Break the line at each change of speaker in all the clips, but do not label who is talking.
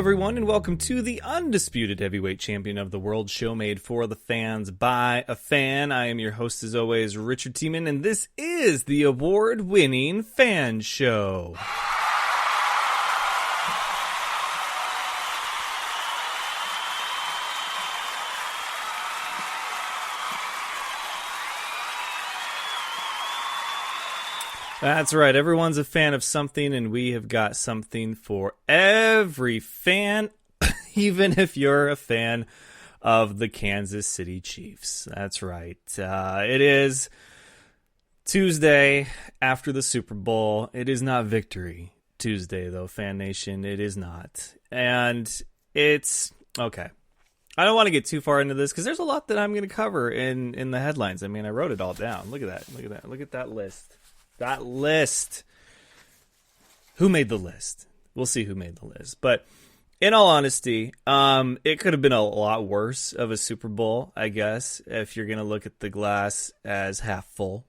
everyone, and welcome to the undisputed heavyweight champion of the world, show made for the fans by a fan. I am your host, as always, Richard Tiemann, and this is the award-winning Fan Show. That's right, everyone's a fan of something, and we have got something for every fan, even if you're a fan of the Kansas City Chiefs. That's right. It is Tuesday after the Super Bowl. It is not Victory Tuesday, though, Fan Nation. It is not. And it's... okay. I don't want to get too far into this, because there's a lot that I'm going to cover in the headlines. I mean, I wrote it all down. Look at that. Look at that. Look at that list. That list. Who made the list? We'll see who made the list. But in all honesty, it could have been a lot worse of a Super Bowl, I guess, if you're going to look at the glass as half full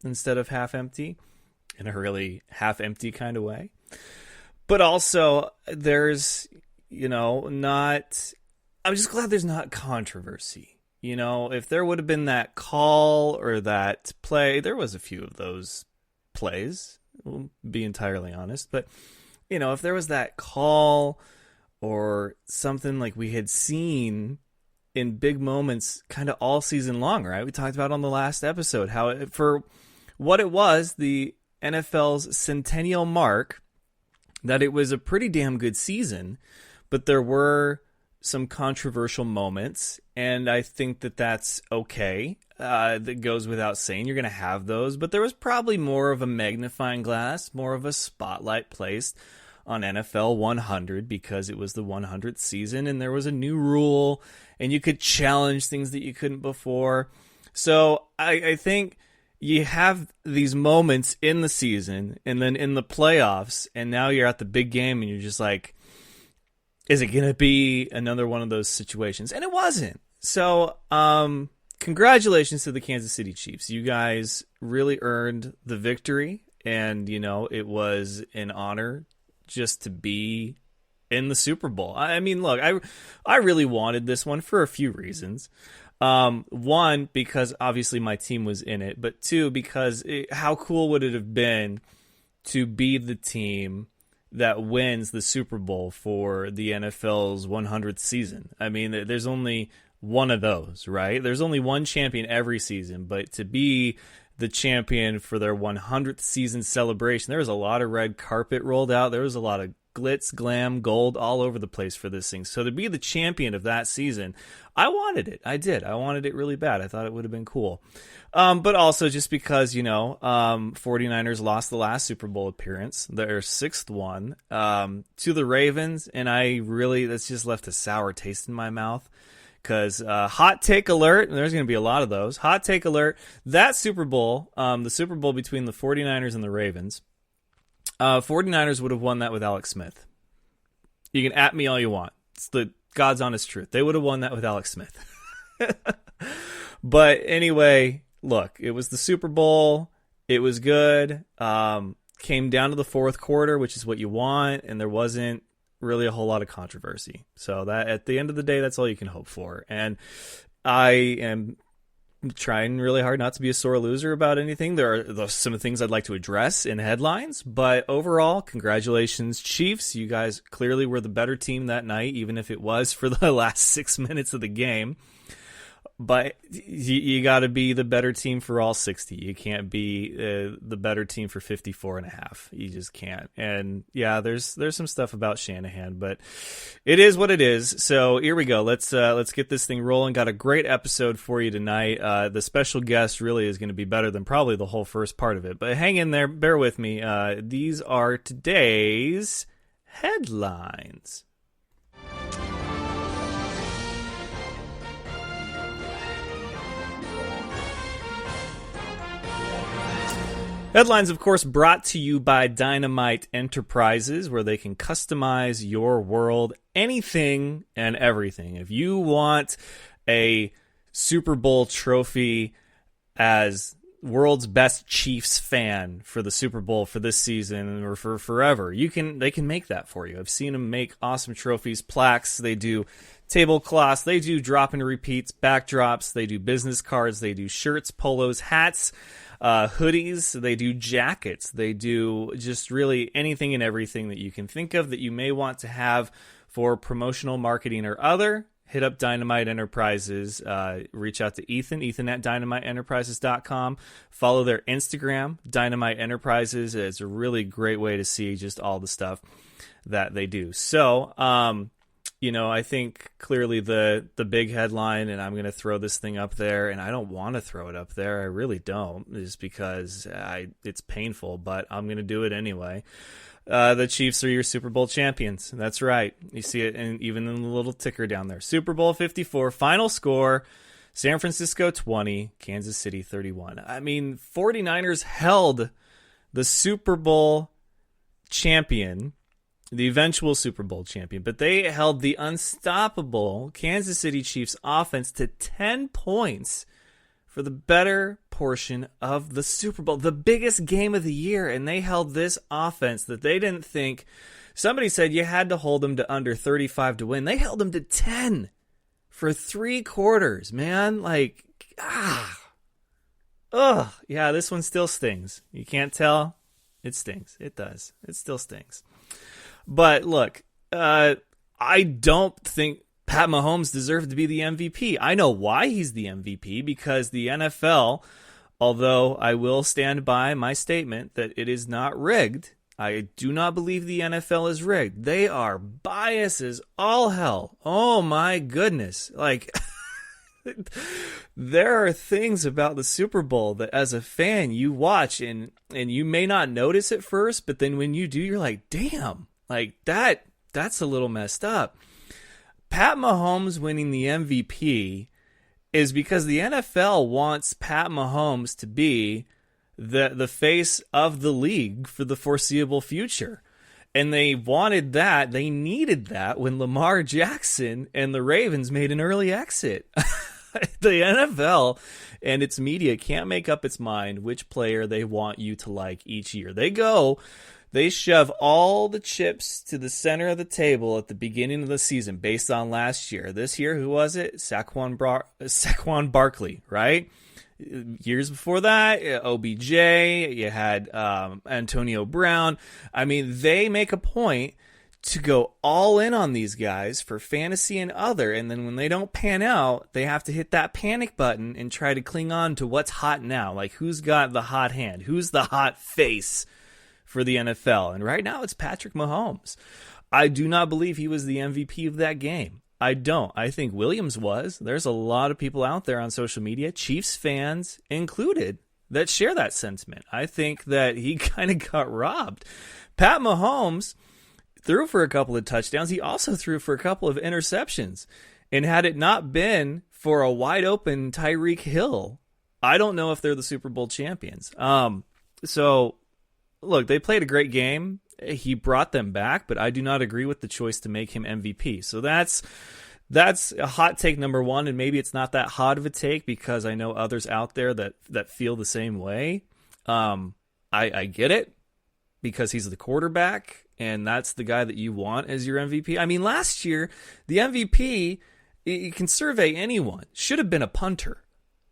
instead of half empty, in a really half empty kind of way. But also, there's, not... I'm just glad there's not controversy. If there would have been that call or that play, there was a few of those plays, we'll be entirely honest, but if there was that call or something like we had seen in big moments kind of all season long, right? We talked about on the last episode how for what it was, the NFL's centennial mark, that it was a pretty damn good season, but there were some controversial moments, and I think that that's okay. That goes without saying. You're going to have those, but there was probably more of a magnifying glass, more of a spotlight placed on NFL 100 because it was the 100th season, and there was a new rule, and you could challenge things that you couldn't before. So I think you have these moments in the season, and then in the playoffs, and now you're at the big game, and you're just like, is it going to be another one of those situations? And it wasn't. So, congratulations to the Kansas City Chiefs. You guys really earned the victory, and, it was an honor just to be in the Super Bowl. I mean, look, I really wanted this one for a few reasons. One, because obviously my team was in it, but two, because how cool would it have been to be the team that wins the Super Bowl for the NFL's 100th season? I mean, there's only one of those, right? There's only one champion every season, but to be the champion for their 100th season celebration, there was a lot of red carpet rolled out. There was a lot of glitz, glam, gold all over the place for this thing. So to be the champion of that season, I wanted it. I did. I wanted it really bad. I thought it would have been cool. But also just because, 49ers lost the last Super Bowl appearance, their sixth one, to the Ravens. And that's just left a sour taste in my mouth. Because hot take alert, and there's going to be a lot of those. Hot take alert, that Super Bowl, the Super Bowl between the 49ers and the Ravens, 49ers would have won that with Alex Smith. You can at me all you want. It's the God's honest truth. They would have won that with Alex Smith. But anyway, look, it was the Super Bowl. It was good. Came down to the fourth quarter, which is what you want, and there wasn't really a whole lot of controversy. So that at the end of the day, that's all you can hope for. And I am trying really hard not to be a sore loser about anything. There are some things I'd like to address in headlines, but overall, congratulations, Chiefs. You guys clearly were the better team that night, even if it was for the last 6 minutes of the game. But you got to be the better team for all 60. You can't be the better team for 54 and a half. You just can't. And yeah, there's some stuff about Shanahan, but it is what it is. So here we go. Let's get this thing rolling. Got a great episode for you tonight. The special guest really is going to be better than probably the whole first part of it. But hang in there. Bear with me. These are today's headlines. Headlines, of course, brought to you by Dynamite Enterprises, where they can customize your world, anything and everything. If you want a Super Bowl trophy as world's best Chiefs fan for the Super Bowl for this season or for forever. They can make that for you. I've seen them make awesome trophies, plaques. They do tablecloths. They do drop and repeats, backdrops. They do business cards. They do shirts, polos, hats, hoodies. They do jackets. They do just really anything and everything that you can think of that you may want to have for promotional marketing or other. Hit up Dynamite Enterprises. Reach out to Ethan at dynamiteenterprises.com. Follow their Instagram, Dynamite Enterprises. It's a really great way to see just all the stuff that they do. So, I think clearly the big headline, and I'm going to throw this thing up there, and I don't want to throw it up there. I really don't, just because it's painful, but I'm going to do it anyway. The Chiefs are your Super Bowl champions. That's right. You see it even in the little ticker down there. Super Bowl 54, final score, San Francisco 20, Kansas City 31. 49ers held the Super Bowl champion, the eventual Super Bowl champion, but they held the unstoppable Kansas City Chiefs offense to 10 points for the better portion of the Super Bowl, the biggest game of the year, and they held this offense that they didn't think. Somebody said you had to hold them to under 35 to win. They held them to 10 for 3 quarters, man. Yeah, this one still stings. You can't tell? It stings. It does. It still stings. But look, I don't think Pat Mahomes deserved to be the MVP. I know why he's the MVP, because the NFL, although I will stand by my statement that it is not rigged, I do not believe the NFL is rigged. They are biased as all hell. Oh my goodness. There are things about the Super Bowl that as a fan you watch and you may not notice at first, but then when you do, you're like, damn, that's a little messed up. Pat Mahomes winning the MVP is because the NFL wants Pat Mahomes to be the face of the league for the foreseeable future. And they wanted that. They needed that when Lamar Jackson and the Ravens made an early exit. The NFL and its media can't make up its mind which player they want you to like each year. They shove all the chips to the center of the table at the beginning of the season based on last year. This year, who was it? Saquon Barkley, right? Years before that, OBJ, you had Antonio Brown. They make a point to go all in on these guys for fantasy and other, and then when they don't pan out, they have to hit that panic button and try to cling on to what's hot now. Like, who's got the hot hand? Who's the hot face for the NFL? And right now it's Patrick Mahomes. I do not believe he was the MVP of that game. I don't. I think Williams was. There's a lot of people out there on social media, Chiefs fans included, that share that sentiment. I think that he kind of got robbed. Pat Mahomes threw for a couple of touchdowns. He also threw for a couple of interceptions. And had it not been for a wide open Tyreek Hill, I don't know if they're the Super Bowl champions. So look, they played a great game. He brought them back, but I do not agree with the choice to make him MVP. So that's a hot take number one, and maybe it's not that hot of a take because I know others out there that feel the same way. I get it because he's the quarterback, and that's the guy that you want as your MVP. Last year, the MVP, you can survey anyone, should have been a punter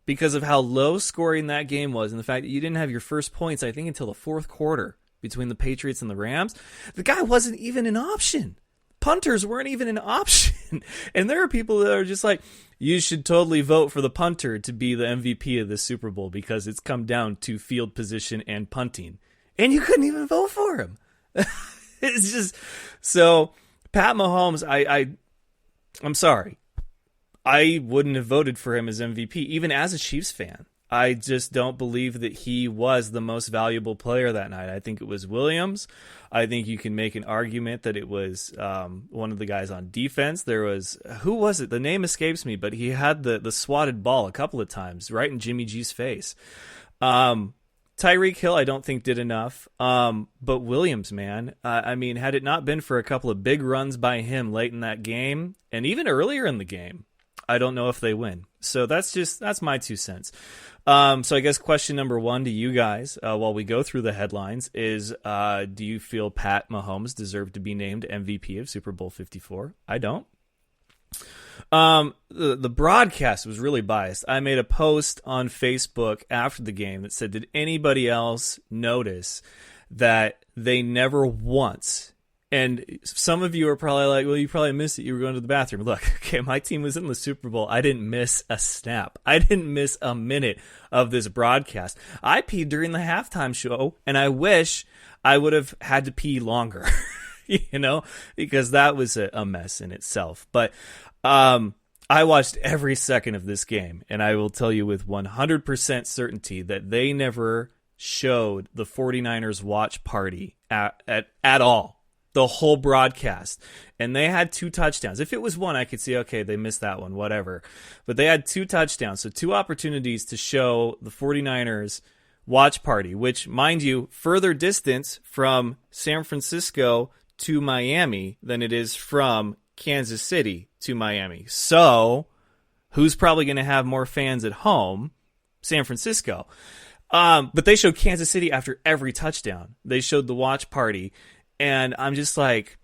because of how low scoring that game was and the fact that you didn't have your first points, I think, until the fourth quarter between the Patriots and the Rams. The guy wasn't even an option. Punters weren't even an option. And there are people that are just like, you should totally vote for the punter to be the MVP of the Super Bowl because it's come down to field position and punting. And you couldn't even vote for him. It's just, so Pat Mahomes, I'm sorry. I wouldn't have voted for him as MVP, even as a Chiefs fan. I just don't believe that he was the most valuable player that night. I think it was Williams. I think you can make an argument that it was one of the guys on defense. There was, who was it? The name escapes me, but he had the swatted ball a couple of times right in Jimmy G's face. Tyreek Hill, I don't think did enough. But Williams, man, had it not been for a couple of big runs by him late in that game and even earlier in the game, I don't know if they win. So that's my 2 cents. So I guess question number 1 to you guys, while we go through the headlines, is do you feel Pat Mahomes deserved to be named MVP of Super Bowl 54? I don't. The broadcast was really biased. I made a post on Facebook after the game that said, did anybody else notice that they never once, and some of you are probably like, well, you probably missed it. You were going to the bathroom. Look, okay, my team was in the Super Bowl. I didn't miss a snap. I didn't miss a minute of this broadcast. I peed during the halftime show, and I wish I would have had to pee longer, because that was a mess in itself. But I watched every second of this game, and I will tell you with 100% certainty that they never showed the 49ers watch party at all. The whole broadcast. And they had 2 touchdowns. If it was one, I could see, okay, they missed that one, whatever. But they had 2 touchdowns. So 2 opportunities to show the 49ers watch party, which, mind you, further distance from San Francisco to Miami than it is from Kansas City to Miami. So who's probably going to have more fans at home? San Francisco. But they showed Kansas City after every touchdown. They showed the watch party. And I'm just like,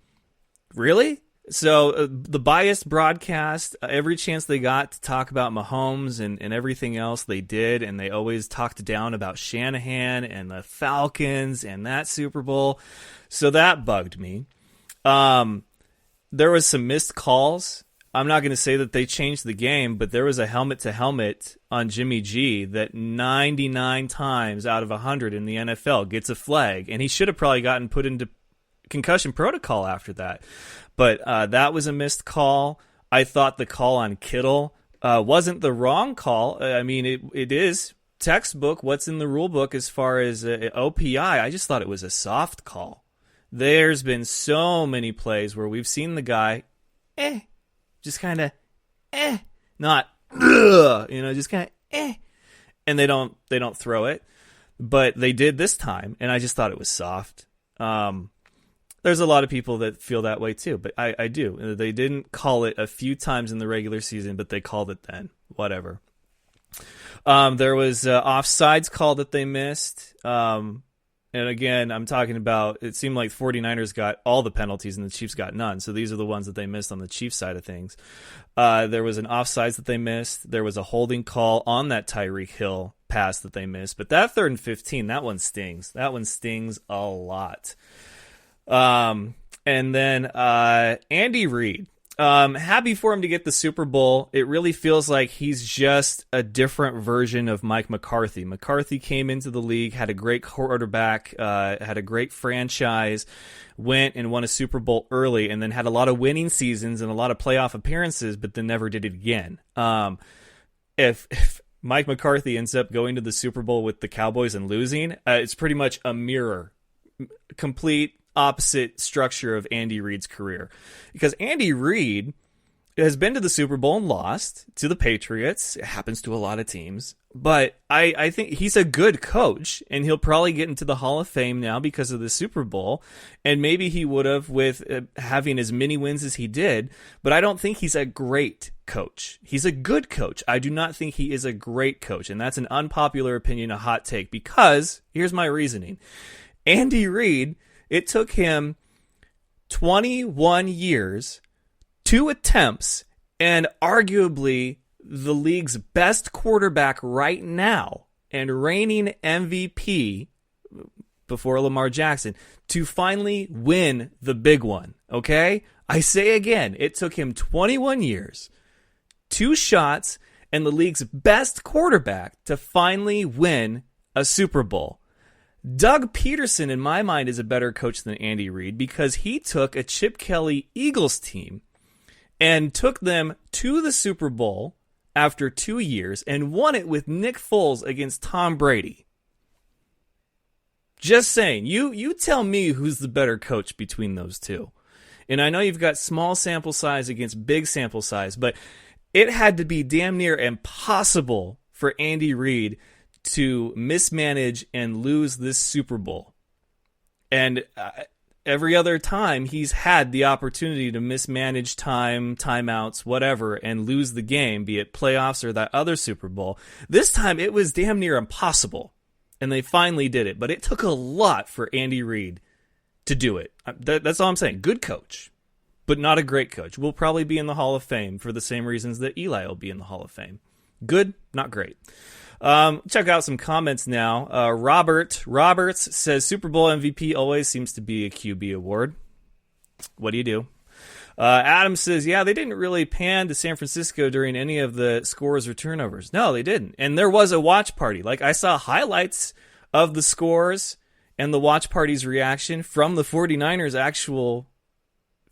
really? So the biased broadcast, every chance they got to talk about Mahomes and everything else they did, and they always talked down about Shanahan and the Falcons and that Super Bowl. So that bugged me. There was some missed calls. I'm not going to say that they changed the game, but there was a helmet-to-helmet on Jimmy G that 99 times out of 100 in the NFL gets a flag, and he should have probably gotten put into concussion protocol after that. But that was a missed call. I thought the call on Kittle wasn't the wrong call. I mean, it is textbook what's in the rule book as far as OPI. I just thought it was a soft call. There's been so many plays where we've seen the guy, just kind of, not, just kind of, and they don't throw it. But they did this time, and I just thought it was soft. There's a lot of people that feel that way too, but I do. They didn't call it a few times in the regular season, but they called it then. Whatever. There was offsides call that they missed. And again, I'm talking about, it seemed like 49ers got all the penalties and the Chiefs got none. So these are the ones that they missed on the Chiefs side of things. There was an offsides that they missed. There was a holding call on that Tyreek Hill pass that they missed. But that 3rd and 15, that one stings. That one stings a lot. And then Andy Reid. Happy for him to get the Super Bowl. It really feels like he's just a different version of Mike McCarthy. McCarthy came into the league, had a great quarterback, had a great franchise, went and won a Super Bowl early, and then had a lot of winning seasons and a lot of playoff appearances, but then never did it again. If Mike McCarthy ends up going to the Super Bowl with the Cowboys and losing, it's pretty much a mirror, complete opposite structure of Andy Reid's career, because Andy Reid has been to the Super Bowl and lost to the Patriots. It happens to a lot of teams, but I think he's a good coach, and he'll probably get into the Hall of Fame now because of the Super Bowl, and maybe he would have with having as many wins as he did, but I don't think he's a great coach. He's a good coach. I do not think he is a great coach, and that's an unpopular opinion, a hot take, because here's my reasoning. Andy Reid, it took him 21 years, 2 attempts, and arguably the league's best quarterback right now and reigning MVP before Lamar Jackson to finally win the big one, okay? I say again, it took him 21 years, 2 shots, and the league's best quarterback to finally win a Super Bowl. Doug Peterson, in my mind, is a better coach than Andy Reid because he took a Chip Kelly Eagles team and took them to the Super Bowl after 2 years and won it with Nick Foles against Tom Brady. Just saying, you tell me who's the better coach between those two. And I know you've got small sample size against big sample size, but it had to be damn near impossible for Andy Reid to mismanage and lose this Super Bowl. And every other time he's had the opportunity to mismanage time, timeouts, whatever, and lose the game, be it playoffs or that other Super Bowl. This time it was damn near impossible, and they finally did it. But it took a lot for Andy Reid to do it. That's all I'm saying. Good coach, but not a great coach. Will probably be in the Hall of Fame for the same reasons that Eli will be in the Hall of Fame. Good, not great. Check out some comments now. Roberts says Super Bowl MVP always seems to be a QB award. What do you do? Adam says, yeah, they didn't really pan to San Francisco during any of the scores or turnovers. No, they didn't. And there was a watch party. Like, I saw highlights of the scores and the watch party's reaction from the 49ers' actual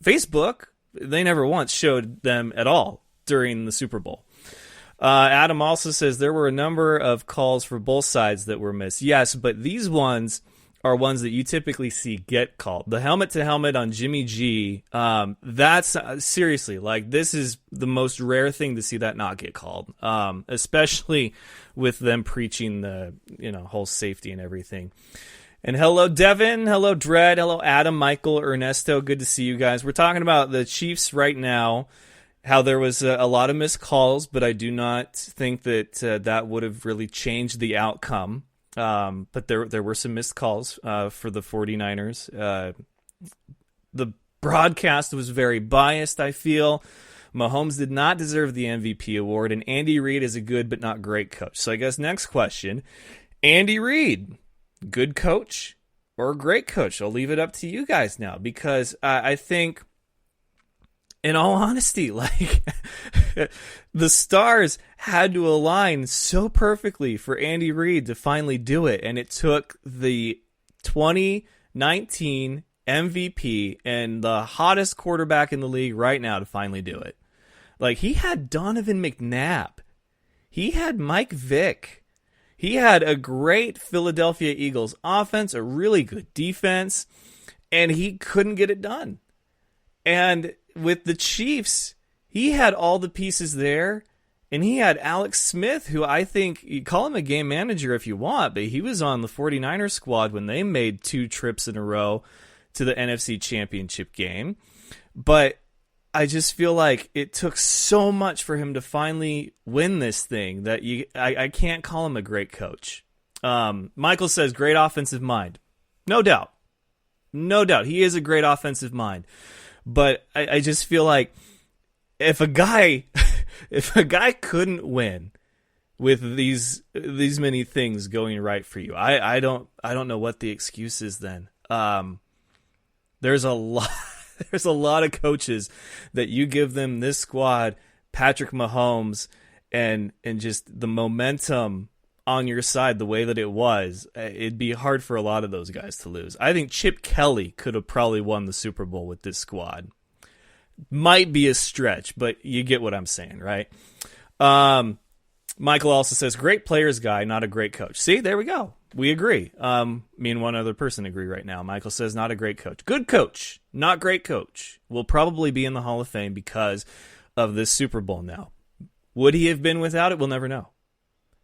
Facebook. They never once showed them at all during the Super Bowl. Adam also says there were a number of calls for both sides that were missed. Yes, but these ones are ones that you typically see get called. The helmet-to-helmet on Jimmy G, that's seriously, like, this is the most rare thing to see that not get called, especially with them preaching the whole safety and everything. And hello, Devin. Hello, Dredd. Hello, Adam, Michael, Ernesto. Good to see you guys. We're talking about the Chiefs right now. How there was a lot of missed calls, but I do not think that that would have really changed the outcome. But there were some missed calls for the 49ers. The broadcast was very biased, I feel. Mahomes did not deserve the MVP award, and Andy Reid is a good but not great coach. So I guess next question, Andy Reid, good coach or great coach? I'll leave it up to you guys now, because I think, in all honesty, like, the stars had to align so perfectly for Andy Reid to finally do it. And it took the 2019 MVP and the hottest quarterback in the league right now to finally do it. Like, he had Donovan McNabb. He had Mike Vick. He had a great Philadelphia Eagles offense, a really good defense, and he couldn't get it done. And with the Chiefs, he had all the pieces there, and he had Alex Smith, who I think, you call him a game manager if you want, but he was on the 49ers squad when they made 2 trips in a row to the NFC Championship game. But I just feel like it took so much for him to finally win this thing that I can't call him a great coach. Michael says, great offensive mind. No doubt. No doubt. He is a great offensive mind. But I just feel like if a guy couldn't win with these many things going right for you, I don't know what the excuse is then. There's a lot of coaches that you give them this squad, Patrick Mahomes, and just the momentum on your side the way that it was, it'd be hard for a lot of those guys to lose. I think Chip Kelly could have probably won the Super Bowl with this squad. Might be a stretch, but you get what I'm saying, right? Michael also says, great players guy, not a great coach. See, there we go. We agree. Me and one other person agree right now. Michael says, not a great coach. Good coach, not great coach. Will probably be in the Hall of Fame because of this Super Bowl now. Would he have been without it? We'll never know.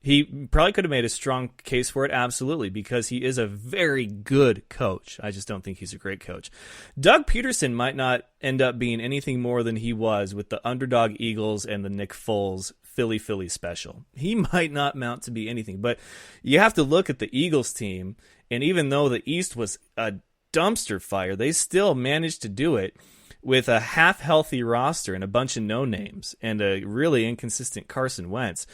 He probably could have made a strong case for it, absolutely, because he is a very good coach. I just don't think he's a great coach. Doug Peterson might not end up being anything more than he was with the underdog Eagles and the Nick Foles Philly special. He might not mount to be anything, but you have to look at the Eagles team, and even though the East was a dumpster fire, they still managed to do it with a half-healthy roster and a bunch of no-names and a really inconsistent Carson Wentz.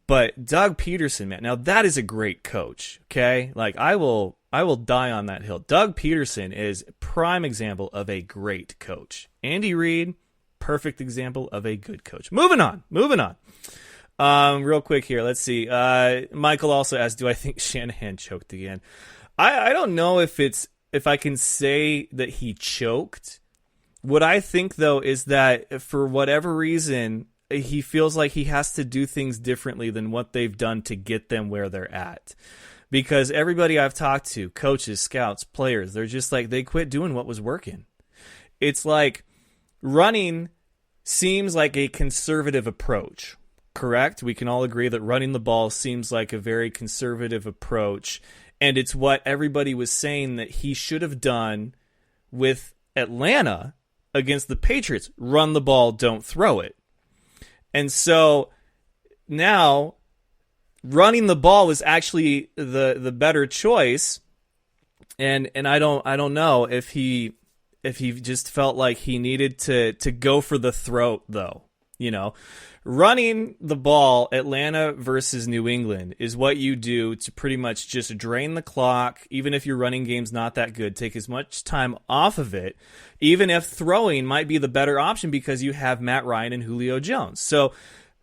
But Doug Peterson, man, now that is a great coach, okay? Like, I will die on that hill. Doug Peterson is a prime example of a great coach. Andy Reid, perfect example of a good coach. Moving on. Real quick here, let's see. Michael also asked, do I think Shanahan choked again? I don't know if I can say that he choked. What I think, though, is that for whatever reason, he feels like he has to do things differently than what they've done to get them where they're at. Because everybody I've talked to, coaches, scouts, players, they're just like, they quit doing what was working. It's like running seems like a conservative approach, correct? We can all agree that running the ball seems like a very conservative approach, and it's what everybody was saying that he should have done with Atlanta against the Patriots. Run the ball, don't throw it. And so now running the ball was actually the better choice. And I don't know if he just felt like he needed to go for the throat, though. Running the ball, Atlanta versus New England, is what you do to pretty much just drain the clock. Even if your running game's not that good, take as much time off of it. Even if throwing might be the better option because you have Matt Ryan and Julio Jones. So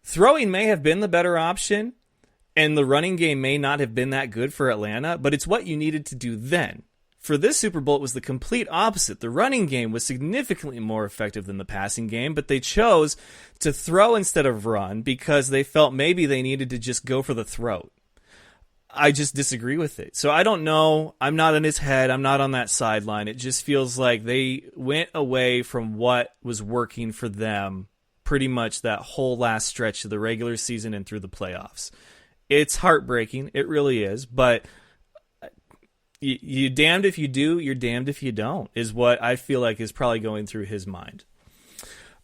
throwing may have been the better option, and the running game may not have been that good for Atlanta, but it's what you needed to do then. For this Super Bowl, it was the complete opposite. The running game was significantly more effective than the passing game, but they chose to throw instead of run because they felt maybe they needed to just go for the throat. I just disagree with it. So I don't know. I'm not in his head. I'm not on that sideline. It just feels like they went away from what was working for them pretty much that whole last stretch of the regular season and through the playoffs. It's heartbreaking. It really is, but you damned if you do, you're damned if you don't, is what I feel like is probably going through his mind.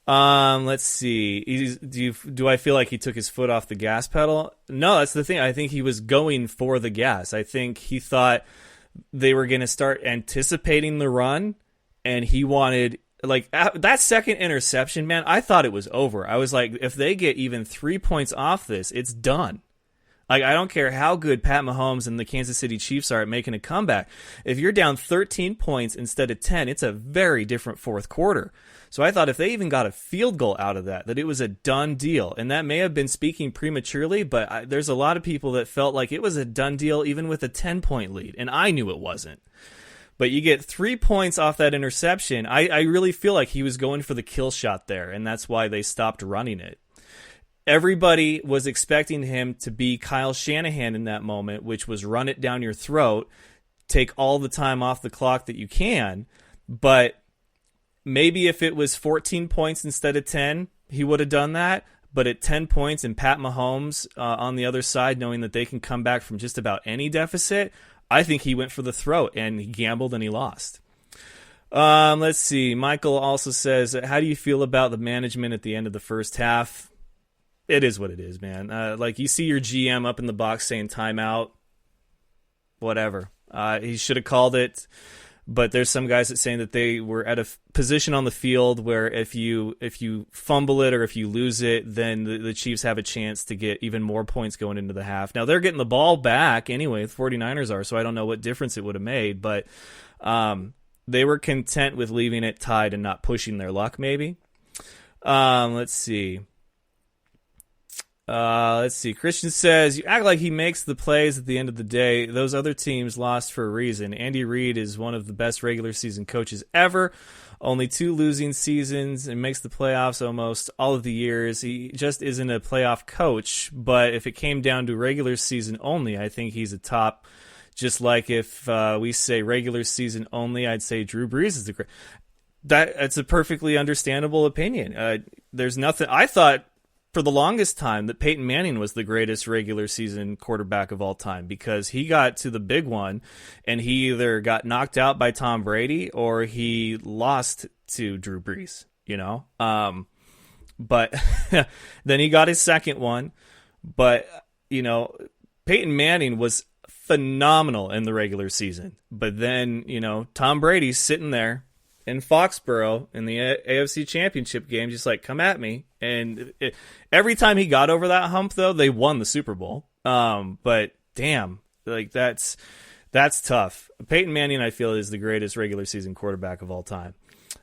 Let's see. Do I feel like he took his foot off the gas pedal? No, that's the thing. I think he was going for the gas. I think he thought they were going to start anticipating the run, and he wanted, like, that second interception, man, I thought it was over. I was like, if they get even 3 points off this, it's done. Like, I don't care how good Pat Mahomes and the Kansas City Chiefs are at making a comeback. If you're down 13 points instead of 10, it's a very different fourth quarter. So I thought if they even got a field goal out of that it was a done deal. And that may have been speaking prematurely, but there's a lot of people that felt like it was a done deal even with a 10-point lead. And I knew it wasn't. But you get 3 points off that interception. I really feel like he was going for the kill shot there, and that's why they stopped running it. Everybody was expecting him to be Kyle Shanahan in that moment, which was run it down your throat, take all the time off the clock that you can. But maybe if it was 14 points instead of 10, he would have done that. But at 10 points and Pat Mahomes on the other side, knowing that they can come back from just about any deficit, I think he went for the throat, and he gambled and he lost. Let's see. Michael also says, how do you feel about the management at the end of the first half? It is what it is, man. Like, you see your GM up in the box saying timeout, whatever. He should have called it, but there's some guys that saying that they were at a position on the field where if you fumble it or if you lose it, then the Chiefs have a chance to get even more points going into the half. Now, they're getting the ball back anyway, the 49ers are, so I don't know what difference it would have made, but they were content with leaving it tied and not pushing their luck, maybe. Let's see. Christian says, you act like he makes the plays at the end of the day. Those other teams lost for a reason. Andy Reid is one of the best regular season coaches ever. Only 2 losing seasons and makes the playoffs almost all of the years. He just isn't a playoff coach, but if it came down to regular season only, I think he's a top. Just like if we say regular season only, I'd say Drew Brees is the great. That's a perfectly understandable opinion. There's nothing. I thought for the longest time that Peyton Manning was the greatest regular season quarterback of all time because he got to the big one and he either got knocked out by Tom Brady or he lost to Drew Brees, but then he got his second one. But, Peyton Manning was phenomenal in the regular season. But then, Tom Brady's sitting there in Foxborough in the AFC Championship game, just like, come at me. And every time he got over that hump, though, they won the Super Bowl. But damn, like that's tough. Peyton Manning, I feel, is the greatest regular season quarterback of all time.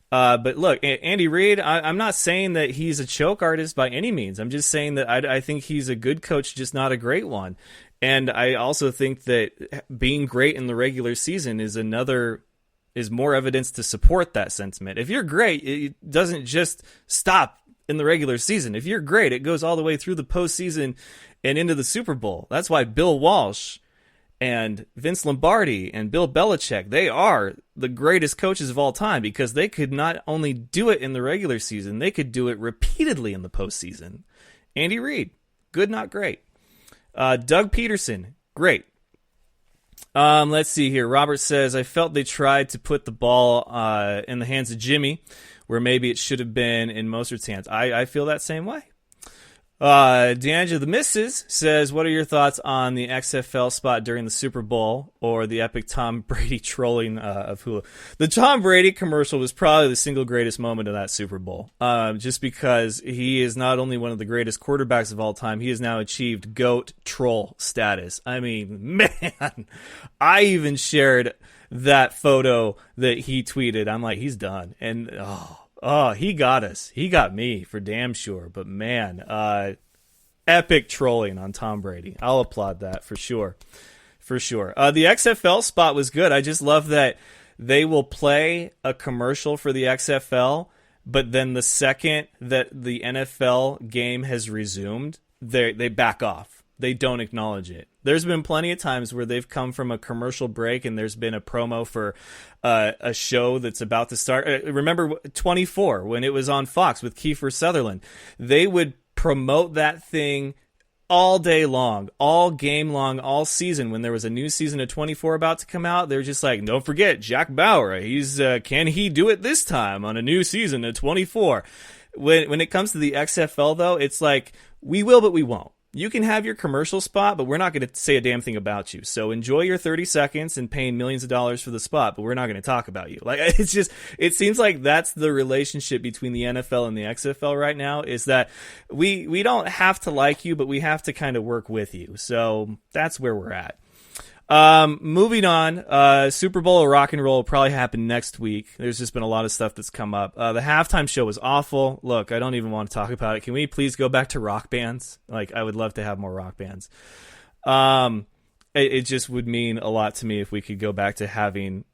But look, Andy Reid, I'm not saying that he's a choke artist by any means. I'm just saying that I think he's a good coach, just not a great one. And I also think that being great in the regular season is more evidence to support that sentiment. If you're great, it doesn't just stop in the regular season. If you're great, it goes all the way through the postseason and into the Super Bowl. That's why Bill Walsh and Vince Lombardi and Bill Belichick, they are the greatest coaches of all time because they could not only do it in the regular season, they could do it repeatedly in the postseason. Andy Reid, good, not great. Doug Peterson, great. Let's see here. Robert says, I felt they tried to put the ball in the hands of Jimmy, where maybe it should have been in Mostert's hands. I feel that same way. D'Angelo the Misses says, what are your thoughts on the XFL spot during the Super Bowl or the epic Tom Brady trolling of Hulu? The Tom Brady commercial was probably the single greatest moment of that Super Bowl, just because he is not only one of the greatest quarterbacks of all time, he has now achieved GOAT troll status. I mean, man, I even shared that photo that he tweeted. I'm like, he's done. And, oh, he got us. He got me for damn sure. But man, epic trolling on Tom Brady. I'll applaud that for sure. For sure. The XFL spot was good. I just love that they will play a commercial for the XFL, but then the second that the NFL game has resumed, they back off. They don't acknowledge it. There's been plenty of times where they've come from a commercial break and there's been a promo for a show that's about to start. Remember 24 when it was on Fox with Kiefer Sutherland? They would promote that thing all day long, all game long, all season. When there was a new season of 24 about to come out, they're just like, don't forget Jack Bauer. He's can he do it this time on a new season of 24? When it comes to the XFL, though, it's like, we will, but we won't. You can have your commercial spot, but we're not going to say a damn thing about you. So enjoy your 30 seconds and paying millions of dollars for the spot, but we're not going to talk about you. Like, it's just, it seems like that's the relationship between the NFL and the XFL right now, is that we don't have to like you, but we have to kind of work with you. So that's where we're at. Moving on, Super Bowl or rock and roll will probably happen next week. There's just been a lot of stuff that's come up. The halftime show was awful. Look, I don't even want to talk about it. Can we please go back to rock bands? Like, I would love to have more rock bands. It just would mean a lot to me if we could go back to having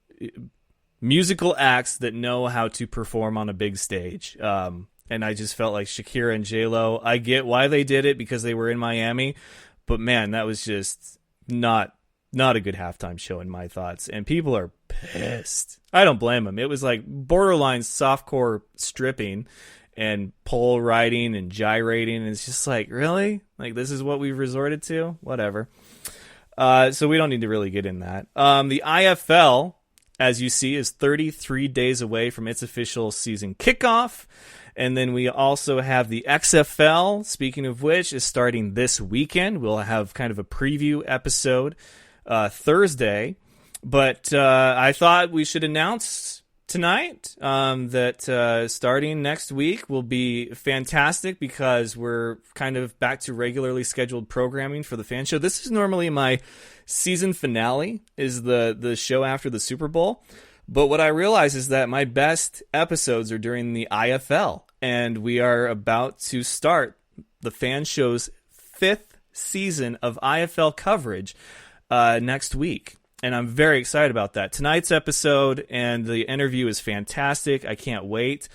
musical acts that know how to perform on a big stage. And I just felt like Shakira and J-Lo, I get why they did it because they were in Miami, but man, that was just not a good halftime show in my thoughts, and people are pissed. I don't blame them. It was like borderline softcore stripping and pole riding and gyrating, and it's just like, really? Like, this is what we've resorted to? Whatever. So we don't need to really get in that. The IFL, as you see, is 33 days away from its official season kickoff. And then we also have the XFL, speaking of which, is starting this weekend. We'll have kind of a preview episode Thursday, but I thought we should announce tonight that starting next week will be fantastic because we're kind of back to regularly scheduled programming for the Fan Show. This is normally my season finale, is the show after the Super Bowl, but what I realize is that my best episodes are during the IFL, and we are about to start the Fan Show's 5th season of IFL coverage next week, and I'm very excited about that. Tonight's episode and the interview is fantastic. I can't wait.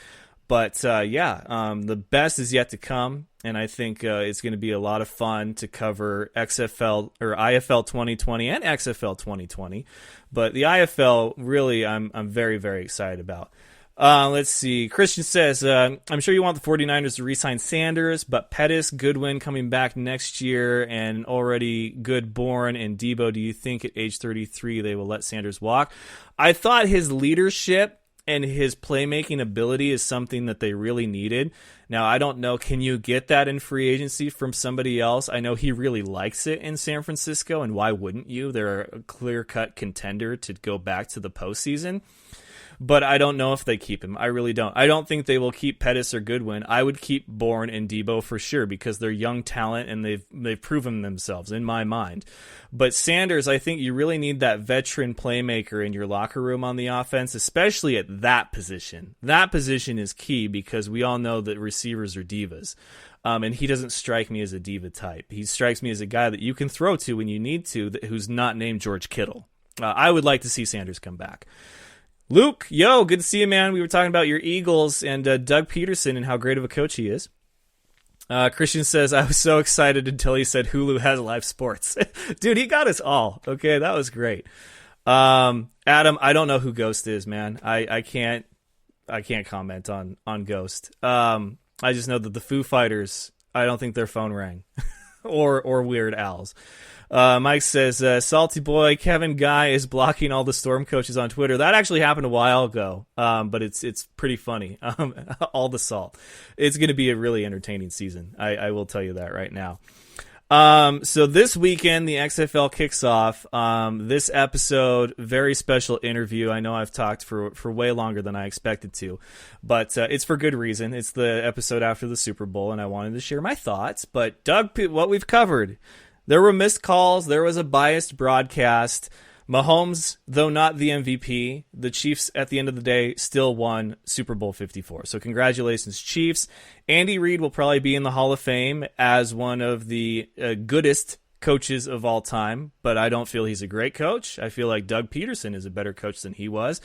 But the best is yet to come, and I think it's going to be a lot of fun to cover XFL or IFL 2020 and XFL 2020. But the IFL, really, I'm very, very excited about. Let's see. Christian says, I'm sure you want the 49ers to re-sign Sanders, but Pettis, Goodwin coming back next year, and already Goodborn and Debo, do you think at age 33 they will let Sanders walk? I thought his leadership and his playmaking ability is something that they really needed. Now, I don't know, can you get that in free agency from somebody else? I know he really likes it in San Francisco, and why wouldn't you? They're a clear-cut contender to go back to the postseason. But I don't know if they keep him. I really don't. I don't think they will keep Pettis or Goodwin. I would keep Bourne and Debo for sure because they're young talent and they've proven themselves in my mind. But Sanders, I think you really need that veteran playmaker in your locker room on the offense, especially at that position. That position is key because we all know that receivers are divas. And he doesn't strike me as a diva type. He strikes me as a guy that you can throw to when you need to, who's not named George Kittle. I would like to see Sanders come back. Luke, yo, good to see you, man. We were talking about your Eagles and Doug Peterson and how great of a coach he is. Christian says, I was so excited until he said Hulu has live sports. Dude, he got us all. Okay, that was great. Adam, I don't know who Ghost is, man. I can't comment on Ghost. I just know that the Foo Fighters, I don't think their phone rang. or Weird Al's. Mike says, Salty Boy, Kevin Guy is blocking all the Storm coaches on Twitter. That actually happened a while ago, but it's pretty funny. All the salt. It's going to be a really entertaining season. I will tell you that right now. So this weekend, the XFL kicks off. This episode, very special interview. I know I've talked for way longer than I expected to, but it's for good reason. It's the episode after the Super Bowl, and I wanted to share my thoughts. But Doug, what we've covered, there were missed calls. There was a biased broadcast. Mahomes, though not the MVP, the Chiefs at the end of the day still won Super Bowl 54. So congratulations, Chiefs. Andy Reid will probably be in the Hall of Fame as one of the goodest coaches of all time, but I don't feel he's a great coach. I feel like Doug Peterson is a better coach than he was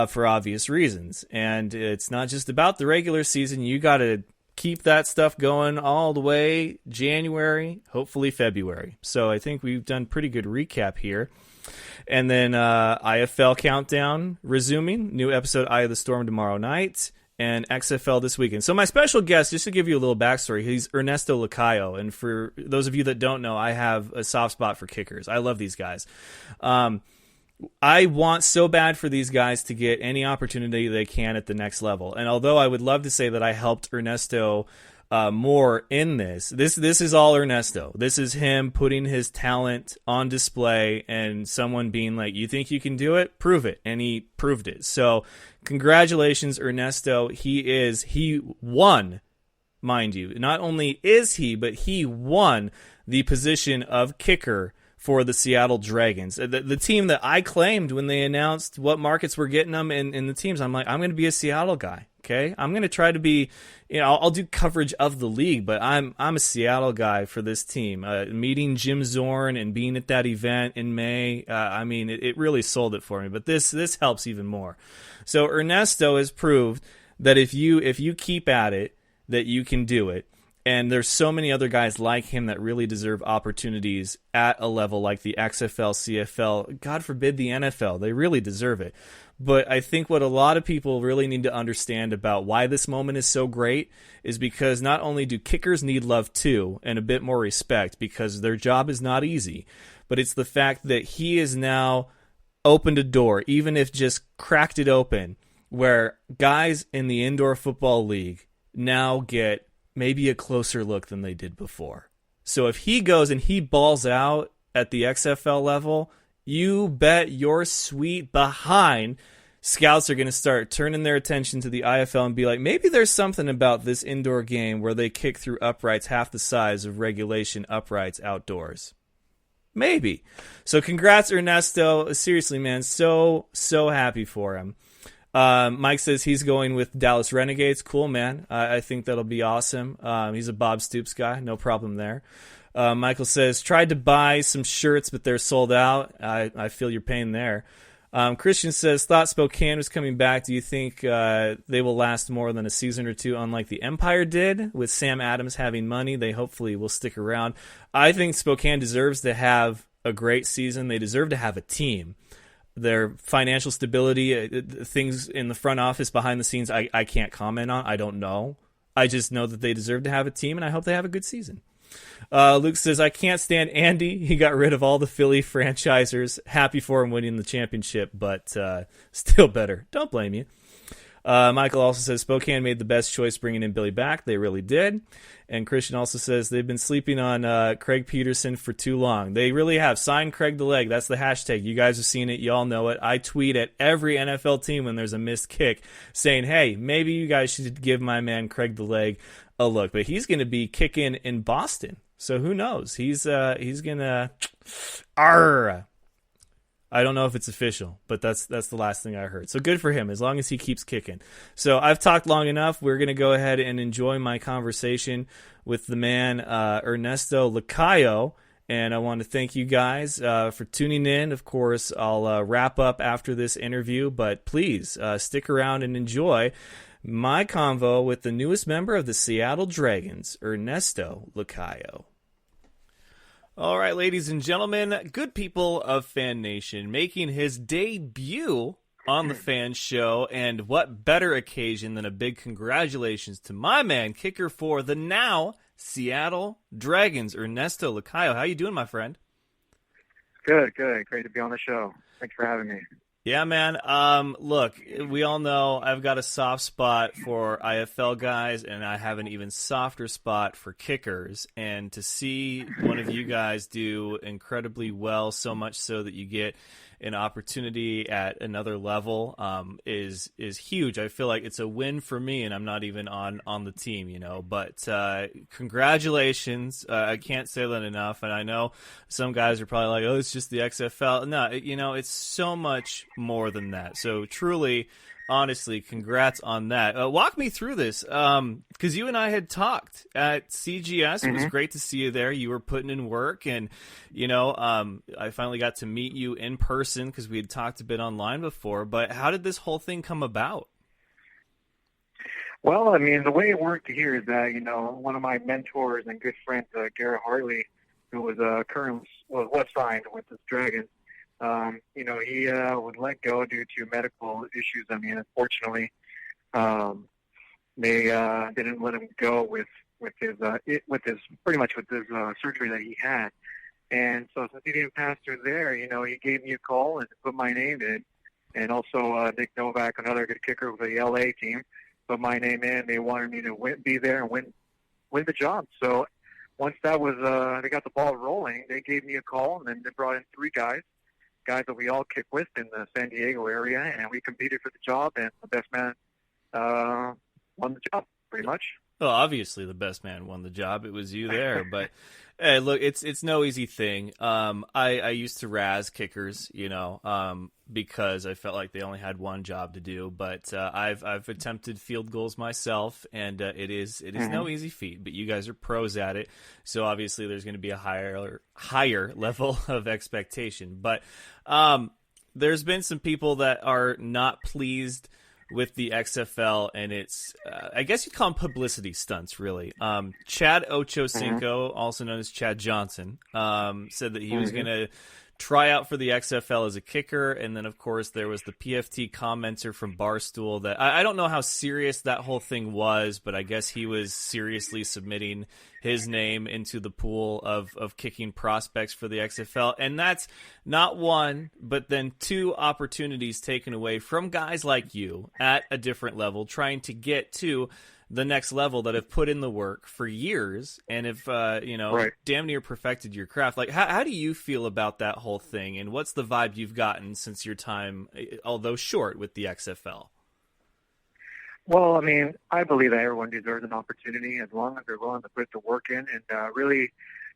for obvious reasons. And it's not just about the regular season. You got to keep that stuff going all the way January, hopefully February. So I think we've done pretty good recap here. And then IFL countdown resuming. New episode Eye of the Storm tomorrow night. And XFL this weekend. So my special guest, just to give you a little backstory, he's Ernesto Lacayo. And for those of you that don't know, I have a soft spot for kickers. I love these guys. I want so bad for these guys to get any opportunity they can at the next level. And although I would love to say that I helped Ernesto more in this is all Ernesto. This is him putting his talent on display and someone being like, you think you can do it? Prove it. And he proved it. So congratulations, Ernesto. He won, mind you. Not only is he, but he won the position of kicker for the Seattle Dragons. The team that I claimed when they announced what markets were getting them in the teams. I'm like, I'm going to be a Seattle guy. Okay, I'm going to try to be, I'll do coverage of the league, but I'm a Seattle guy for this team. Meeting Jim Zorn and being at that event in May, it really sold it for me. But this helps even more. So Ernesto has proved that if you keep at it, that you can do it. And there's so many other guys like him that really deserve opportunities at a level like the XFL, CFL, God forbid the NFL. They really deserve it. But I think what a lot of people really need to understand about why this moment is so great is because not only do kickers need love too, and a bit more respect because their job is not easy, but it's the fact that he has now opened a door, even if just cracked it open, where guys in the indoor football league now get maybe a closer look than they did before. So if he goes and he balls out at the XFL level, you bet your sweet behind scouts are going to start turning their attention to the IFL and be like, maybe there's something about this indoor game where they kick through uprights half the size of regulation uprights outdoors. Maybe. So congrats, Ernesto. Seriously, man, so happy for him. Mike says he's going with Dallas Renegades. Cool, man. I think that'll be awesome. He's a Bob Stoops guy. No problem there. Michael says, tried to buy some shirts, but they're sold out. I feel your pain there. Christian says, thought Spokane was coming back. Do you think they will last more than a season or two, unlike the Empire did? With Sam Adams having money, they hopefully will stick around. I think Spokane deserves to have a great season. They deserve to have a team. Their financial stability, things in the front office, behind the scenes, I can't comment on. I don't know. I just know that they deserve to have a team, and I hope they have a good season. Luke says, I can't stand Andy. He got rid of all the Philly franchisers. Happy for him winning the championship, but still better. Don't blame you. Michael also says, Spokane made the best choice bringing in Billy back. They really did. And Christian also says, they've been sleeping on Craig Peterson for too long. They really have. Sign Craig the Leg. That's the hashtag. You guys have seen it. You all know it. I tweet at every NFL team when there's a missed kick saying, hey, maybe you guys should give my man Craig the Leg a look. But he's going to be kicking in Boston. So who knows? He's going to... I don't know if it's official, but that's the last thing I heard. So good for him, as long as he keeps kicking. So I've talked long enough. We're going to go ahead and enjoy my conversation with the man, Ernesto Lacayo. And I want to thank you guys for tuning in. Of course, I'll wrap up after this interview, but please stick around and enjoy my convo with the newest member of the Seattle Dragons, Ernesto Lacayo. All right, ladies and gentlemen, good people of Fan Nation, making his debut on the Fan Show, and what better occasion than a big congratulations to my man, kicker for the now Seattle Dragons, Ernesto Lacayo. How you doing, my friend?
Good, good. Great to be on the show. Thanks for having me.
Yeah, man. Look, we all know I've got a soft spot for IFL guys, and I have an even softer spot for kickers. And to see one of you guys do incredibly well, so much so that you get an opportunity at another level, is huge. I feel like it's a win for me, and I'm not even on the team, you know. But congratulations! I can't say that enough. And I know some guys are probably like, "Oh, it's just the XFL." No, you know, it's so much more than that. So truly, honestly, congrats on that. Walk me through this, because you and I had talked at CGS. It was great to see you there. You were putting in work, and you know, I finally got to meet you in person because we had talked a bit online before. But how did this whole thing come about?
Well, I mean, the way it worked here is that, you know, one of my mentors and good friends, Garrett Hartley, who was was signed with the Dragons, you know, he was let go due to medical issues. I mean, unfortunately, they didn't let him go with his pretty much with his surgery that he had. And so since he didn't pass through there, you know, he gave me a call and put my name in, and also Nick Novak, another good kicker with the LA team, put my name in. They wanted me to be there and win the job. So once that was they got the ball rolling, they gave me a call, and then they brought in three guys that we all kick with in the San Diego area, and we competed for the job, and the best man won the job, pretty much.
Well, obviously the best man won the job. It was you there, but hey, look, it's no easy thing. I used to razz kickers, you know, because I felt like they only had one job to do. But I've attempted field goals myself, and it is no easy feat. But you guys are pros at it, so obviously there's going to be a higher level of expectation. But there's been some people that are not pleased with the XFL, and it's, I guess you'd call them publicity stunts, really. Chad Ochocinco, also known as Chad Johnson, said that he was going to try out for the XFL as a kicker, and then, of course, there was the PFT commenter from Barstool that, I don't know how serious that whole thing was, but I guess he was seriously submitting his name into the pool of kicking prospects for the XFL, and that's not one, but then two opportunities taken away from guys like you at a different level, trying to get to the next level, that have put in the work for years and have, you know,
right,
damn near perfected your craft. Like, how do you feel about that whole thing, and what's the vibe you've gotten since your time, although short, with the XFL?
Well, I mean, I believe that everyone deserves an opportunity as long as they're willing to put the work in and really,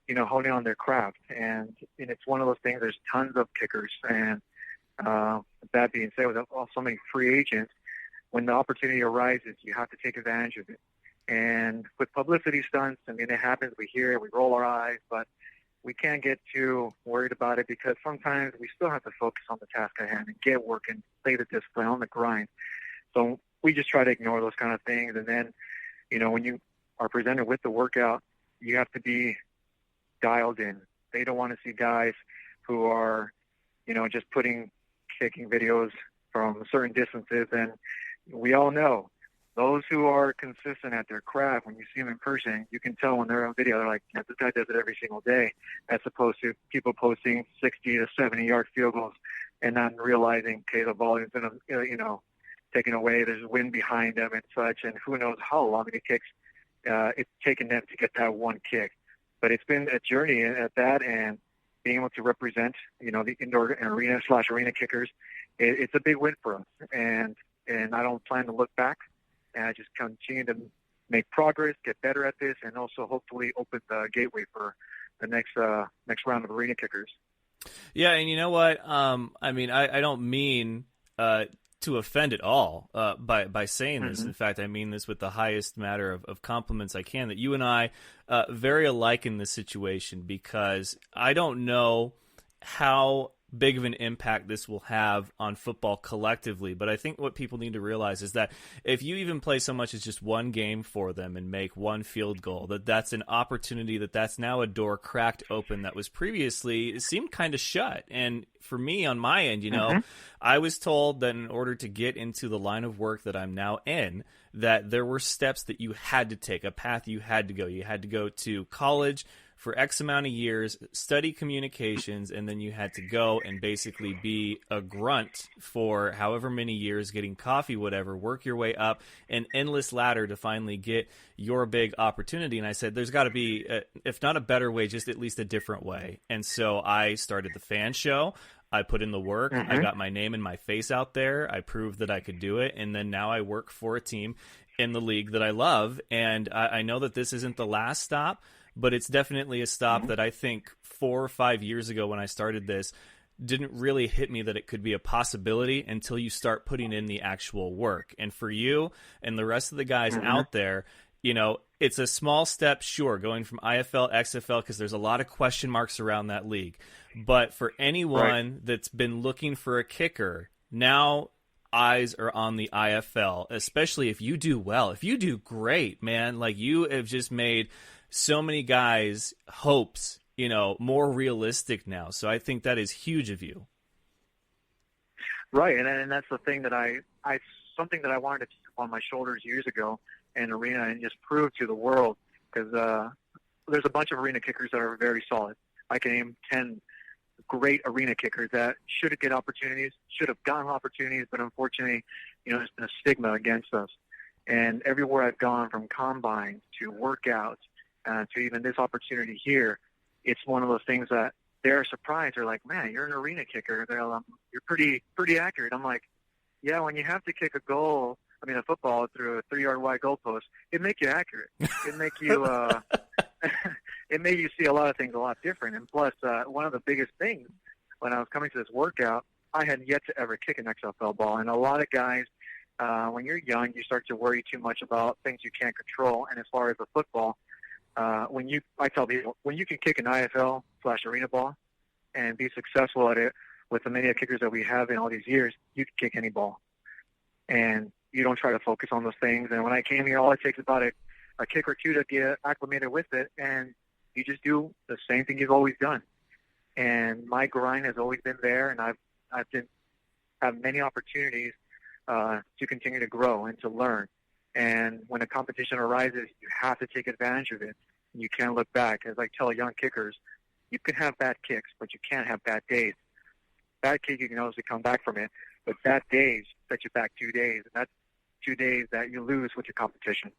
you know, honing on their craft. And it's one of those things, there's tons of kickers. And that being said, with so many free agents, when the opportunity arises, you have to take advantage of it. And with publicity stunts, I mean, it happens. We hear it, we roll our eyes, but we can't get too worried about it, because sometimes we still have to focus on the task at hand and get work and stay the discipline on the grind. So we just try to ignore those kind of things. And then, you know, when you are presented with the workout, you have to be dialed in. They don't want to see guys who are, you know, just kicking videos from certain distances. And we all know those who are consistent at their craft, when you see them in person, you can tell when they're on video, they're like, yeah, this guy does it every single day, as opposed to people posting 60 to 70-yard field goals and not realizing, okay, the volume's been, you know, taken away, there's wind behind them and such, and who knows how long it takes it's taken them to get that one kick. But it's been a journey at that, and being able to represent, you know, the indoor arena kickers, it's a big win for us. And I don't plan to look back, and I just continue to make progress, get better at this, and also hopefully open the gateway for the next round of arena kickers.
Yeah, and you know what? I mean, I don't mean to offend at all by saying this. In fact, I mean this with the highest matter of compliments I can, that you and I very alike in this situation, because I don't know how big of an impact this will have on football collectively. But I think what people need to realize is that if you even play so much as just one game for them and make one field goal, that's an opportunity, that's now a door cracked open that was previously seemed kind of shut. And for me on my end, I was told that in order to get into the line of work that I'm now in, that there were steps that you had to take, a path you had to go. You had to go to college for X amount of years, study communications, and then you had to go and basically be a grunt for however many years, getting coffee, whatever, work your way up an endless ladder to finally get your big opportunity. And I said, there's got to be, if not a better way, just at least a different way. And so I started the F.A.N show. I put in the work. I got my name and my face out there. I proved that I could do it. And then now I work for a team in the league that I love. And I know that this isn't the last stop, but it's definitely a stop that I think 4 or 5 years ago when I started this didn't really hit me that it could be a possibility until you start putting in the actual work. And for you and the rest of the guys out there, it's a small step, sure, going from IFL, XFL, because there's a lot of question marks around that league. But for anyone that's been looking for a kicker, now eyes are on the IFL, especially if you do well. If you do great, man, like you have just made so many guys' hopes, more realistic now. So I think that is huge of you.
Right, and that's the thing that something that I wanted to take on my shoulders years ago in arena and just prove to the world, because there's a bunch of arena kickers that are very solid. I can name 10 great arena kickers that should get opportunities, should have gotten opportunities, but unfortunately, there's been a stigma against us. And everywhere I've gone, from combines to workouts, to even this opportunity here, it's one of those things that they're surprised. They're like, man, you're an arena kicker. You're pretty accurate. I'm like, yeah, when you have to kick a football through a 3-yard wide goalpost, it make you accurate. It make you, it made you see a lot of things a lot different. And plus, one of the biggest things when I was coming to this workout, I had yet to ever kick an XFL ball. And a lot of guys, when you're young, you start to worry too much about things you can't control. And as far as the football, I tell people, when you can kick an IFL/arena ball and be successful at it with the many kickers that we have in all these years, you can kick any ball. And you don't try to focus on those things. And when I came here, all it takes is about a kick or two to get acclimated with it, and you just do the same thing you've always done. And my grind has always been there, and I've had many opportunities to continue to grow and to learn. And when a competition arises, you have to take advantage of it. You can't look back. As I tell young kickers, you can have bad kicks, but you can't have bad days. Bad kick, you can always come back from it, but bad days set you back 2 days, and that's 2 days that you lose with your competition.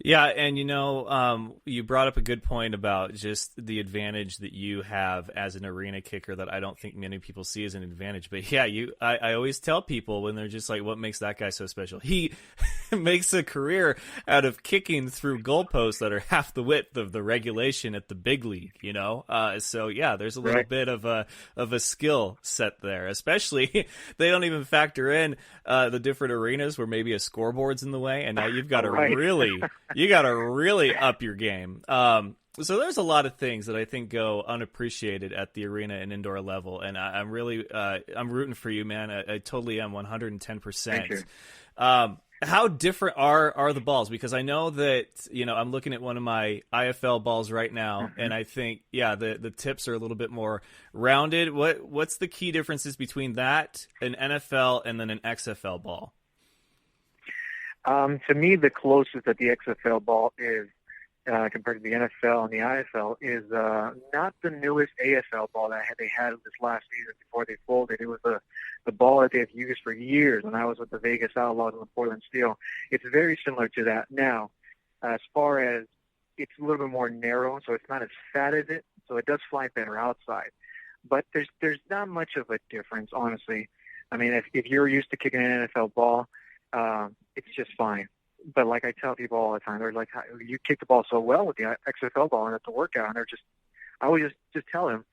Yeah, and you brought up a good point about just the advantage that you have as an arena kicker that I don't think many people see as an advantage. But yeah, I always tell people when they're just like, what makes that guy so special? He makes a career out of kicking through goalposts that are half the width of the regulation at the big league, So yeah, there's a little bit of a skill set there, especially they don't even factor in the different arenas where maybe a scoreboard's in the way, and now you've got to really up your game. So there's a lot of things that I think go unappreciated at the arena and indoor level, and I'm really I'm rooting for you, man. I totally am, 110%. How different are the balls? Because I know that I'm looking at one of my IFL balls right now, and I think the tips are a little bit more rounded. What's the key differences between that, an NFL, and then an XFL ball?
To me, the closest that the XFL ball is compared to the NFL and the IFL is not the newest AFL ball that they had this last season before they folded. It was the ball that they've used for years when I was with the Vegas Outlaws and the Portland Steel. It's very similar to that. Now, as far as it's a little bit more narrow, so it's not as fat as it, so it does fly better outside. But there's not much of a difference, honestly. I mean, if you're used to kicking an NFL ball, it's just fine. But like I tell people all the time, they're like, you kick the ball so well with the XFL ball and at the workout. And I always just tell them,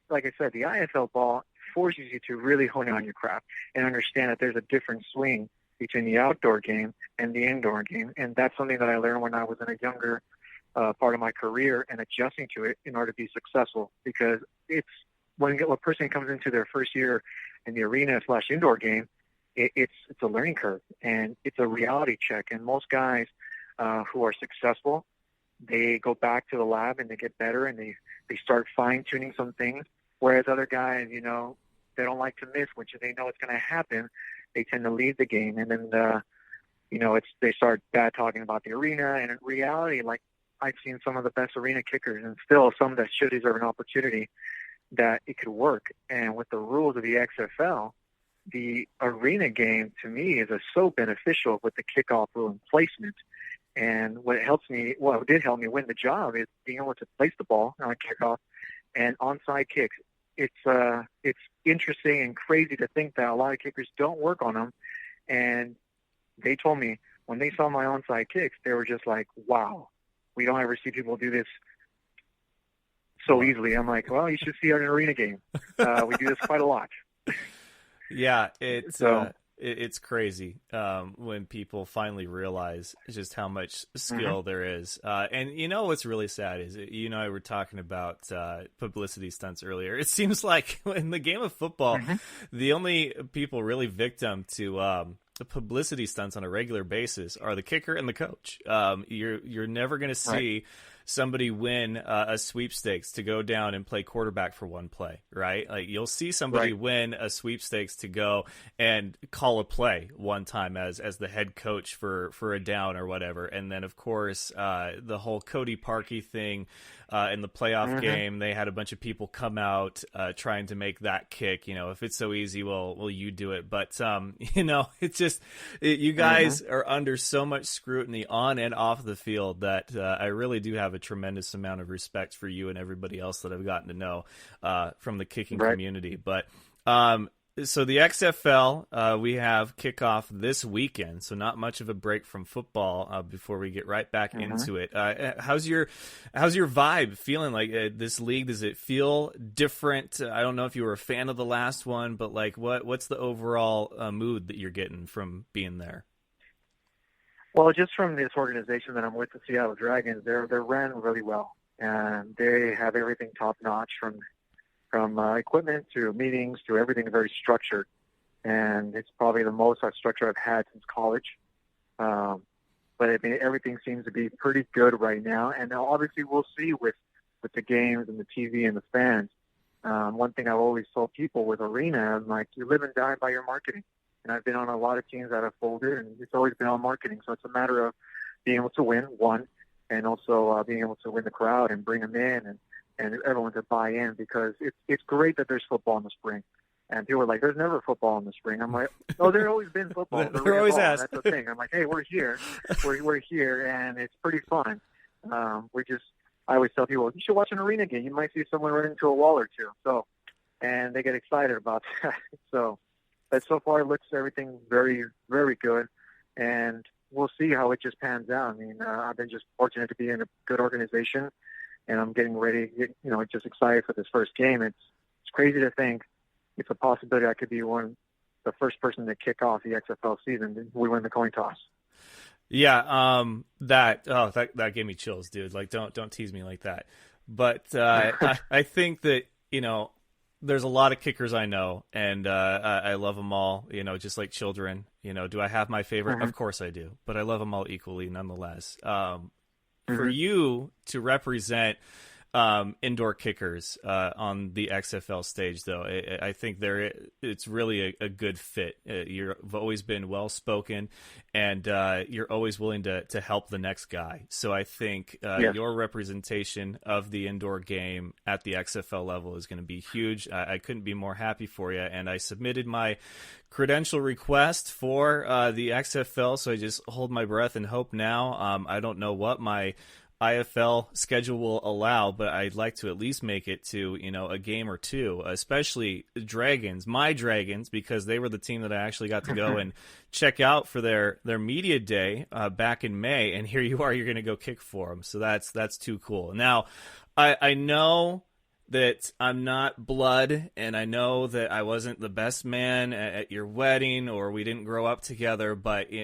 like I said, the IFL ball forces you to really hone in on your craft and understand that there's a different swing between the outdoor game and the indoor game. And that's something that I learned when I was in a younger part of my career and adjusting to it in order to be successful, because it's when a person comes into their first year in the arena/indoor game, it's a learning curve, and it's a reality check. And most guys who are successful, they go back to the lab and they get better, and they start fine-tuning some things, whereas other guys, you know, they don't like to miss, which they know it's going to happen. They tend to leave the game, and then, you know, they start bad talking about the arena. And in reality, like, I've seen some of the best arena kickers, and still some that should deserve an opportunity, that it could work. And with the rules of the XFL, the arena game, to me, is so beneficial with the kickoff rule and placement. And what did help me win the job is being able to place the ball on a kickoff and onside kicks. It's interesting and crazy to think that a lot of kickers don't work on them. And they told me when they saw my onside kicks, they were just like, wow, we don't ever see people do this so easily. I'm like, well, you should see our arena game. We do this quite a lot.
Yeah, it's crazy when people finally realize just how much skill there is. And you know what's really sad is, you know, we were talking about publicity stunts earlier. It seems like in the game of football, the only people really victim to the publicity stunts on a regular basis are the kicker and the coach. You're never going to see somebody win a sweepstakes to go down and play quarterback for one play, right? Like, you'll see somebody win a sweepstakes to go and call a play one time as the head coach for a down or whatever. And then, of course, the whole Cody Parkey thing in the playoff game, they had a bunch of people come out trying to make that kick. You know, if it's so easy, well, you do it. But, you know, it's just you guys are under so much scrutiny on and off the field that I really do have a tremendous amount of respect for you and everybody else that I've gotten to know from the kicking community. But so the XFL, we have kickoff this weekend, so not much of a break from football before we get right back into it. How's your vibe feeling like this league? Does it feel different? I don't know if you were a fan of the last one, but like what's the overall mood that you're getting from being there?
Well, just from this organization that I'm with, the Seattle Dragons, they're ran really well, and they have everything top notch from equipment to meetings to everything, very structured. And it's probably the most structure I've had since college. But I mean, everything seems to be pretty good right now. And now obviously we'll see with the games and the TV and the fans. One thing I've always told people with Arena, I'm like, you live and die by your marketing. And I've been on a lot of teams that have folded, and it's always been on marketing. So it's a matter of being able to win, one, and also being able to win the crowd and bring them in and everyone to buy in, because it's great that there's football in the spring. And people are like, there's never football in the spring. I'm like, oh, there's always been football.
There always has.
That's the thing. I'm like, hey, we're here. We're here, and it's pretty fun. I always tell people, you should watch an arena game. You might see someone run into a wall or two. So, and they get excited about that. But so far, it looks everything very, very good. And we'll see how it just pans out. I mean, I've been just fortunate to be in a good organization, and I'm getting ready, just excited for this first game. It's crazy to think it's a possibility I could be the first person to kick off the XFL season. We win the coin toss.
Yeah, that gave me chills, dude. Like, don't tease me like that. But I think that, there's a lot of kickers I know, and I love them all, just like children. Do I have my favorite? Of course I do, but I love them all equally nonetheless. For you to represent indoor kickers on the XFL stage, though, I think it's really a good fit. You've always been well-spoken, and you're always willing to help the next guy. So I think your representation of the indoor game at the XFL level is going to be huge. I couldn't be more happy for you, and I submitted my credential request for the XFL, so I just hold my breath and hope now. I don't know what my IFL schedule will allow, but I'd like to at least make it to, a game or two, especially my Dragons, because they were the team that I actually got to go and check out for their media day back in May. And here you are, you're going to go kick for them. So that's too cool. Now, I know that I'm not blood, and I know that I wasn't the best man at your wedding, or we didn't grow up together,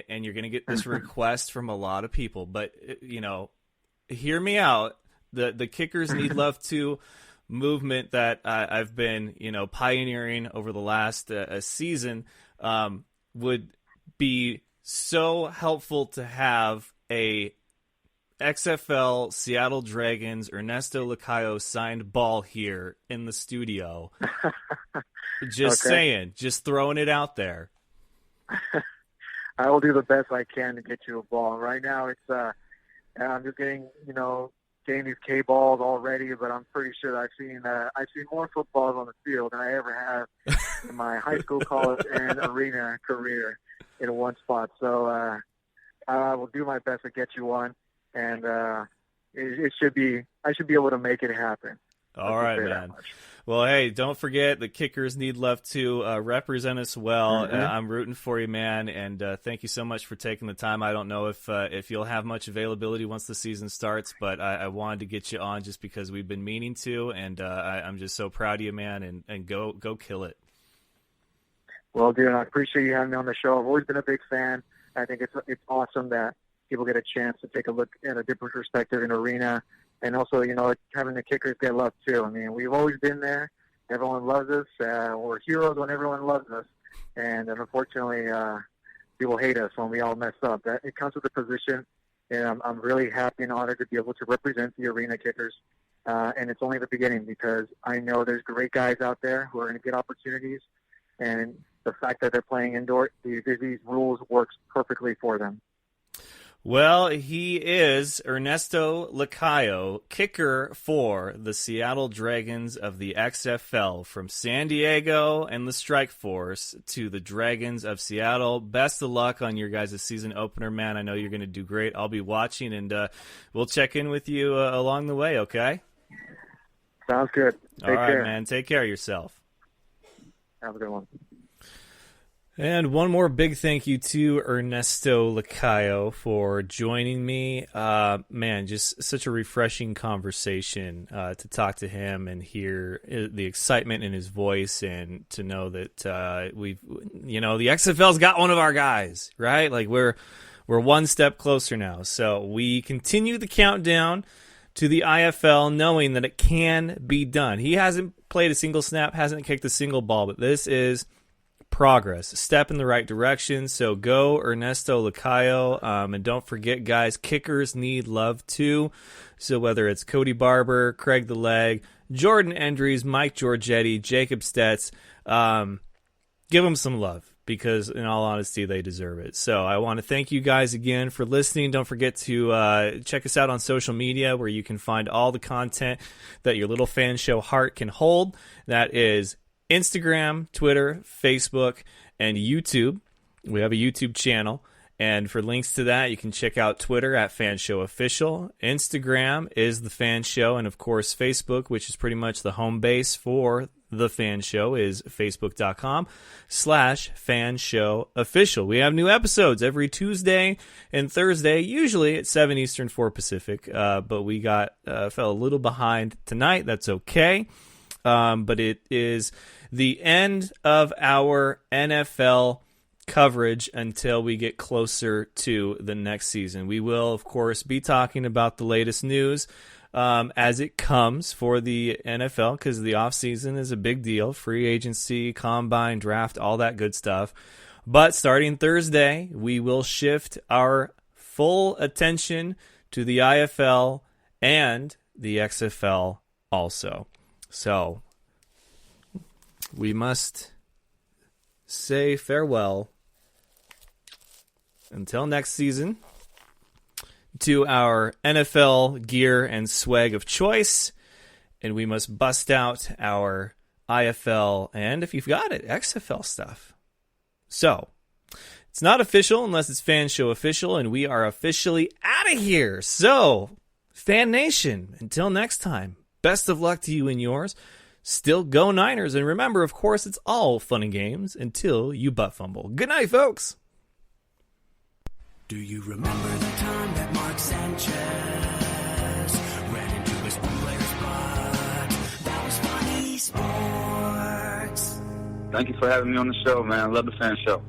and you're going to get this request from a lot of people, but, hear me out. The kickers need love too, movement that I've been, pioneering over the last season, would be so helpful to have a XFL Seattle Dragons Ernesto Lacayo signed ball here in the studio. Just saying, just throwing it out there.
I will do the best I can to get you a ball. Right now, it's I'm just getting these K balls already, but I'm pretty sure I've seen more footballs on the field than I ever have in my high school, college, and arena career in one spot. So I will do my best to get you one, and I should be able to make it happen.
All right, man. Well, hey, don't forget the kickers need love too. Represent us well.
Mm-hmm.
I'm rooting for you, man, and thank you so much for taking the time. I don't know if you'll have much availability once the season starts, but I wanted to get you on just because we've been meaning to, and I'm just so proud of you, man, and go kill it.
Well, dude, I appreciate you having me on the show. I've always been a big fan. I think it's awesome that people get a chance to take a look at a different perspective in arena. And also, having the kickers get love, too. I mean, we've always been there. Everyone loves us. We're heroes when everyone loves us. And unfortunately, people hate us when we all mess up. It comes with the position, and I'm really happy and honored to be able to represent the arena kickers. And it's only the beginning because I know there's great guys out there who are going to get opportunities. And the fact that they're playing indoor, these rules works perfectly for them.
Well, he is Ernesto Lacayo, kicker for the Seattle Dragons of the XFL, from San Diego and the Strike Force to the Dragons of Seattle. Best of luck on your guys' season opener, man. I know you're going to do great. I'll be watching, and we'll check in with you along the way, okay?
Sounds good.
All right, man. Take care of yourself.
Have a good one.
And one more big thank you to Ernesto Lacayo for joining me. Man, just such a refreshing conversation to talk to him and hear the excitement in his voice, and to know that the XFL's got one of our guys, right? Like we're one step closer now. So we continue the countdown to the IFL, knowing that it can be done. He hasn't played a single snap, hasn't kicked a single ball, but this is progress, a step in the right direction. So go Ernesto Lacayo, and don't forget, guys, kickers need love too. So whether it's Cody Barber, Craig the Leg, Jordan Endries, Mike Giorgetti, Jacob Stetz, give them some love, because in all honesty, they deserve it. So I want to thank you guys again for listening. Don't forget to check us out on social media, where you can find all the content that your little fan show heart can hold. That is Instagram, Twitter, Facebook, and YouTube. We have a YouTube channel, and for links to that, you can check out Twitter at Fan Show Official. Instagram is The Fan Show, and of course Facebook, which is pretty much the home base for The Fan Show, is facebook.com/Fan Show Official. We have new episodes every Tuesday and Thursday, usually at 7 Eastern, 4 Pacific, but we fell a little behind tonight. That's okay. But it is the end of our NFL coverage until we get closer to the next season. We will, of course, be talking about the latest news as it comes for the NFL, because the offseason is a big deal. Free agency, combine, draft, all that good stuff. But starting Thursday, we will shift our full attention to the IFL and the XFL also. So we must say farewell until next season to our NFL gear and swag of choice, and we must bust out our IFL and, if you've got it, XFL stuff. So it's not official unless it's Fan Show Official, and we are officially out of here. So Fan Nation, until next time, best of luck to you and yours. Still go Niners. And remember, of course, it's all fun and games until you butt fumble. Good night, folks.
Do you remember the time that Mark Sanchez ran into his own player's butt? That was funny sports.
Thank you for having me on the show, man. I love the Fan Show.